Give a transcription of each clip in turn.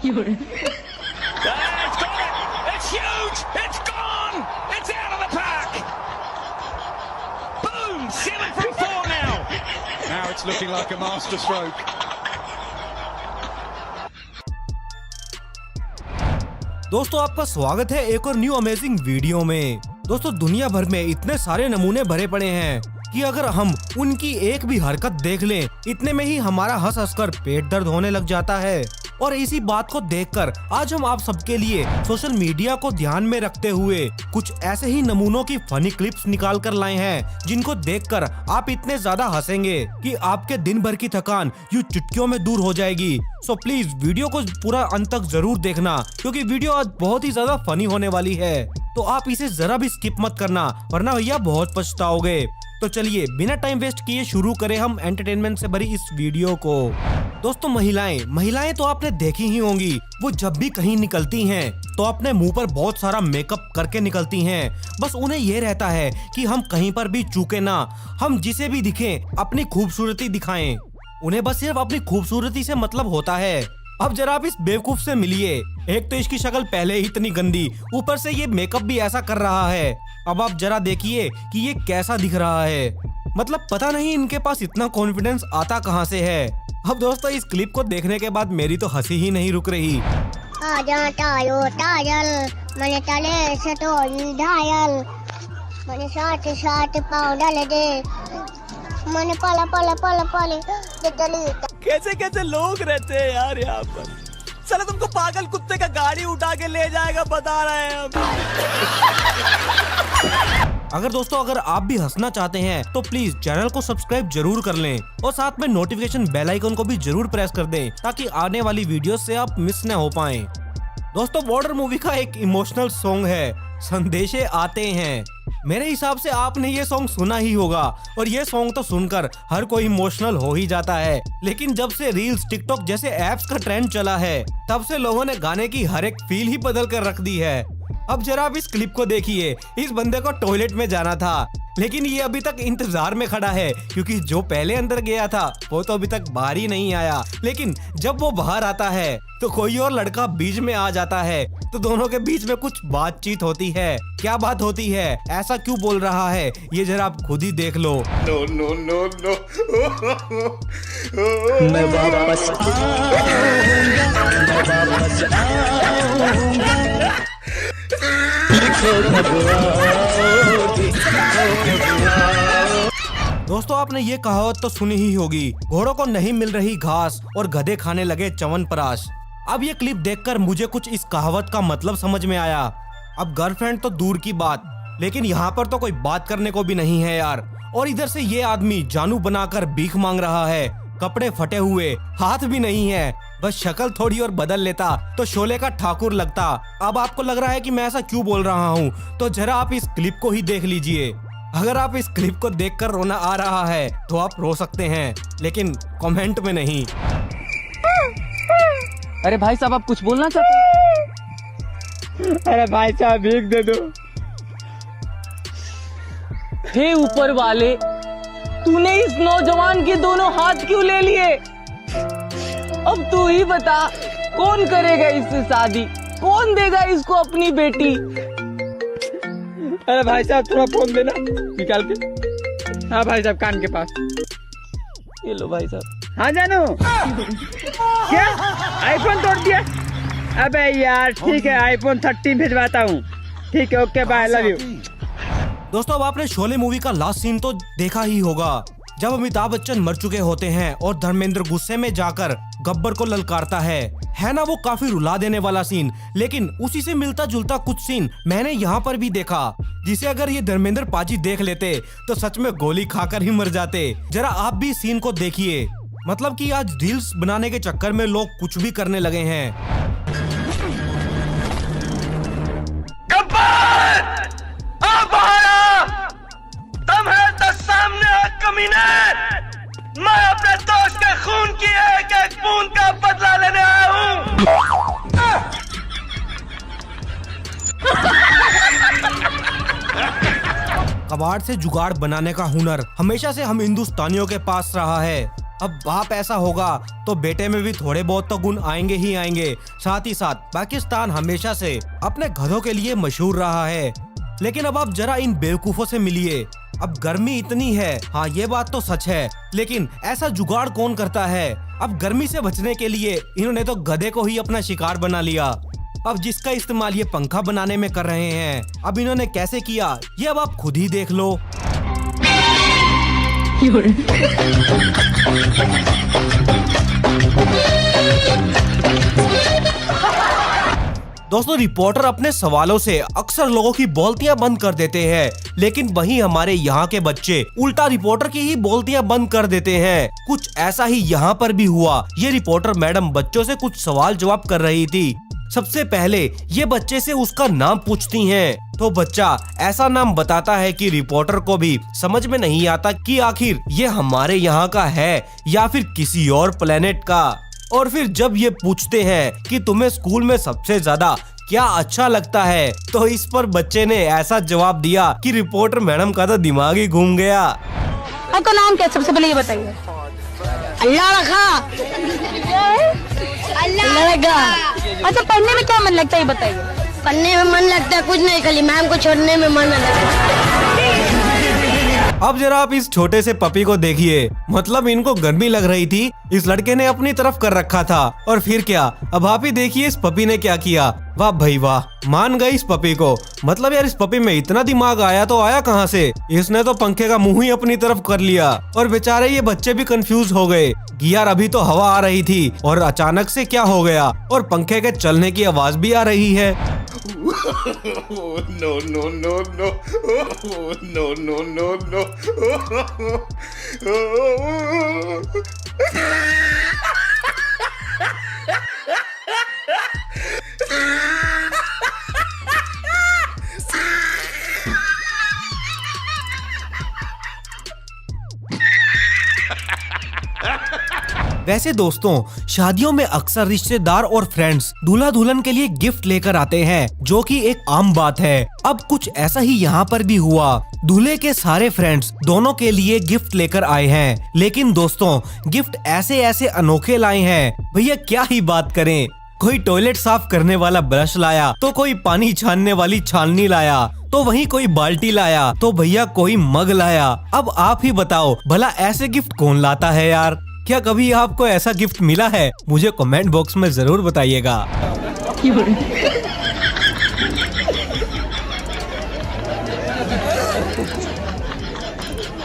It's got it! It's huge! It's gone! It's out of the park! Boom! 7 from 4 now! Now it's looking like a master stroke. दोस्तों आपका स्वागत है एक और new amazing video में। दोस्तों दुनिया भर में इतने सारे नमूने भरे पड़े हैं कि अगर हम उनकी एक भी हरकत देख लें, इतने में ही हमारा हंस हंसकर पेट दर्द होने लग जाता है। और इसी बात को देखकर आज हम आप सबके लिए सोशल मीडिया को ध्यान में रखते हुए कुछ ऐसे ही नमूनों की फनी क्लिप्स निकाल कर लाए हैं, जिनको देखकर आप इतने ज्यादा हंसेंगे कि आपके दिन भर की थकान यूं चुटकियों में दूर हो जाएगी। सो प्लीज वीडियो को पूरा अंत तक जरूर देखना, क्योंकि वीडियो आज बहुत ही ज्यादा फनी होने वाली है। तो आप इसे जरा भी स्किप मत करना, वरना भैया बहुत पछताओगे। तो चलिए बिना टाइम वेस्ट किए शुरू करें हम एंटरटेनमेंट से भरी इस वीडियो को। दोस्तों महिलाएं तो आपने देखी ही होंगी, वो जब भी कहीं निकलती हैं तो अपने मुंह पर बहुत सारा मेकअप करके निकलती हैं। बस उन्हें ये रहता है कि हम कहीं पर भी चूके ना, हम जिसे भी दिखें अपनी खूबसूरती दिखाएं। उन्हें बस सिर्फ अपनी खूबसूरती से मतलब होता है। अब जरा आप इस बेवकूफ से मिलिए, एक तो इसकी शक्ल पहले ही इतनी गंदी, ऊपर से ये मेकअप भी ऐसा कर रहा है। अब आप जरा देखिए कि ये कैसा दिख रहा है। मतलब पता नहीं इनके पास इतना कॉन्फिडेंस आता कहाँ से है। अब दोस्तों इस क्लिप को देखने के बाद मेरी तो हंसी ही नहीं रुक रही। आजा तायो ताजल मने तले से तो घायल मने साथ साथ पाउडर दे मने पला पला पला पले दे तली। कैसे कैसे लोग रहते हैं यार यहाँ पर। चलो तुमको पागल कुत्ते का गाड़ी उठा के ले जाएगा, बता रहे हैं हम। अगर आप भी हंसना चाहते हैं तो प्लीज चैनल को सब्सक्राइब जरूर कर लें और साथ में नोटिफिकेशन बेल आइकन को भी जरूर प्रेस कर दें, ताकि आने वाली वीडियो से आप मिस न हो पाएं। दोस्तों बॉर्डर मूवी का एक इमोशनल सॉन्ग है, संदेशे आते हैं। मेरे हिसाब से आपने ये सॉन्ग सुना ही होगा, और ये सॉन्ग तो सुनकर हर कोई इमोशनल हो ही जाता है। लेकिन जब से रील्स, टिकटॉक जैसे ऐप्स का ट्रेंड चला है, तब से लोगों ने गाने की हर एक फील ही बदल कर रख दी है। अब जरा आप इस क्लिप को देखिए, इस बंदे को टॉयलेट में जाना था, लेकिन ये अभी तक इंतजार में खड़ा है, क्योंकि जो पहले अंदर गया था वो तो अभी तक बाहर ही नहीं आया। लेकिन जब वो बाहर आता है तो कोई और लड़का बीच में आ जाता है, तो दोनों के बीच में कुछ बातचीत होती है। क्या बात होती है, ऐसा क्यों बोल रहा है, ये जरा आप खुद ही देख लो। No, no, no, no. मैं वापस दोस्तों आपने ये कहावत तो सुनी ही होगी, घोड़ों को नहीं मिल रही घास और गधे खाने लगे च्यवनप्राश। अब ये क्लिप देखकर मुझे कुछ इस कहावत का मतलब समझ में आया। अब गर्लफ्रेंड तो दूर की बात, लेकिन यहाँ पर तो कोई बात करने को भी नहीं है यार। और इधर से ये आदमी जानू बनाकर भीख मांग रहा है, कपड़े फटे हुए, हाथ भी नहीं है, बस शक्ल थोड़ी और बदल लेता तो शोले का ठाकुर लगता। अब आपको लग रहा है कि मैं ऐसा क्यों बोल रहा हूँ, तो जरा आप इस क्लिप को ही देख लीजिए। अगर आप इस क्लिप को देखकर रोना आ रहा है तो आप रो सकते हैं, लेकिन कमेंट में नहीं। अरे भाई साहब आप कुछ बोलना चाहते हैं? अरे भाई साहब भीख दे दो। हे ऊपर वाले, तूने इस नौजवान के दोनों हाथ क्यों ले लिए? अब तू ही बता, कौन करेगा इससे शादी, कौन देगा इसको अपनी बेटी? अरे भाई साहब थोड़ा फोन देना निकाल के। हाँ भाई साहब कान के पास। ये लो भाई साहब। हाँ जानू क्या आईफोन तोड़ दिया? अबे यार ठीक है, आईफोन 13 भिजवाता हूँ। ठीक है, ओके बाय, लव यू। दोस्तों अब आपने शोले मूवी का लास्ट सीन तो देखा ही होगा, जब अमिताभ बच्चन मर चुके होते हैं और धर्मेंद्र गुस्से में जाकर गब्बर को ललकारता है ना। वो काफी रुला देने वाला सीन, लेकिन उसी से मिलता जुलता कुछ सीन मैंने यहाँ पर भी देखा, जिसे अगर ये धर्मेंद्र पाजी देख लेते तो सच में गोली खाकर ही मर जाते। जरा आप भी सीन को देखिए। मतलब कि आज रील्स बनाने के चक्कर में लोग कुछ भी करने लगे हैं। मैं अपने दोस्त के खून की एक एक बूंद का बदला लेने आया हूँ। कबाड़ से जुगाड़ बनाने का हुनर हमेशा से हम हिंदुस्तानियों के पास रहा है। अब बाप ऐसा होगा तो बेटे में भी थोड़े बहुत तो गुण आएंगे ही आएंगे। साथ ही साथ पाकिस्तान हमेशा से अपने गधों के लिए मशहूर रहा है। लेकिन अब आप जरा इन बेवकूफों से मिलिए। अब गर्मी इतनी है, हाँ ये बात तो सच है, लेकिन ऐसा जुगाड़ कौन करता है। अब गर्मी से बचने के लिए इन्होंने तो गधे को ही अपना शिकार बना लिया। अब जिसका इस्तेमाल ये पंखा बनाने में कर रहे हैं, अब इन्होंने कैसे किया ये अब आप खुद ही देख लो। दोस्तों, रिपोर्टर अपने सवालों से अक्सर लोगों की बोलतियां बंद कर देते हैं, लेकिन वहीं हमारे यहाँ के बच्चे उल्टा रिपोर्टर की ही बोलतियां बंद कर देते हैं। कुछ ऐसा ही यहाँ पर भी हुआ। ये रिपोर्टर मैडम बच्चों से कुछ सवाल जवाब कर रही थी। सबसे पहले ये बच्चे से उसका नाम पूछती हैं, तो बच्चा ऐसा नाम बताता है कि रिपोर्टर को भी समझ में नहीं आता कि आखिर ये हमारे यहाँ का है या फिर किसी और प्लेनेट का। और फिर जब ये पूछते हैं कि तुम्हें स्कूल में सबसे ज्यादा क्या अच्छा लगता है, तो इस पर बच्चे ने ऐसा जवाब दिया कि रिपोर्टर मैडम का तो दिमाग ही घूम गया। आपका नाम क्या, सबसे पहले ये बताइए। अल्लाह रखा। अल्लाह रखा। अच्छा, पढ़ने में क्या मन लगता है ये बताइए। पढ़ने में मन लगता है कुछ नहीं, खाली मैम को छोड़ने में मन लगता है। अब जरा आप इस छोटे से पपी को देखिए। मतलब इनको गर्मी लग रही थी, इस लड़के ने अपनी तरफ कर रखा था, और फिर क्या, अब आप ही देखिए इस पपी ने क्या किया। वाह भाई वाह, मान गई इस पपी को। मतलब यार इस पपी में इतना दिमाग आया तो आया कहाँ से। इसने तो पंखे का मुंह ही अपनी तरफ कर लिया, और बेचारे ये बच्चे भी कंफ्यूज हो गए कि यार अभी तो हवा आ रही थी और अचानक से क्या हो गया, और पंखे के चलने की आवाज भी आ रही है। No, no, no, no. No, no, no, no. वैसे दोस्तों, शादियों में अक्सर रिश्तेदार और फ्रेंड्स दूल्हा दुल्हन के लिए गिफ्ट लेकर आते हैं, जो कि एक आम बात है। अब कुछ ऐसा ही यहाँ पर भी हुआ। दूल्हे के सारे फ्रेंड्स दोनों के लिए गिफ्ट लेकर आए हैं, लेकिन दोस्तों गिफ्ट ऐसे ऐसे अनोखे लाए हैं, भैया क्या ही बात करें। कोई टॉयलेट साफ करने वाला ब्रश लाया, तो कोई पानी छानने वाली छाननी लाया, तो वहीं कोई बाल्टी लाया, तो भैया कोई मग लाया। अब आप ही बताओ भला ऐसे गिफ्ट कौन लाता है यार। क्या कभी आपको ऐसा गिफ्ट मिला है? मुझे कमेंट बॉक्स में जरूर बताइएगा।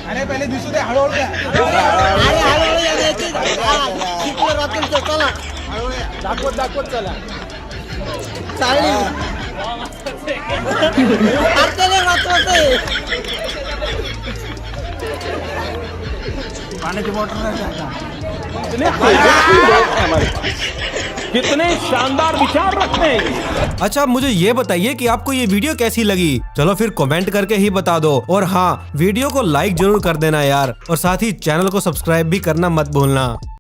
अरे पहले दिसू दे, हळू हळू दाखवत चला पाण्याची बॉटल कितने शानदार विचार रखते हैं। अच्छा, मुझे ये बताइए कि आपको ये वीडियो कैसी लगी। चलो फिर कमेंट करके ही बता दो, और हाँ वीडियो को लाइक जरूर कर देना यार, और साथ ही चैनल को सब्सक्राइब भी करना मत भूलना।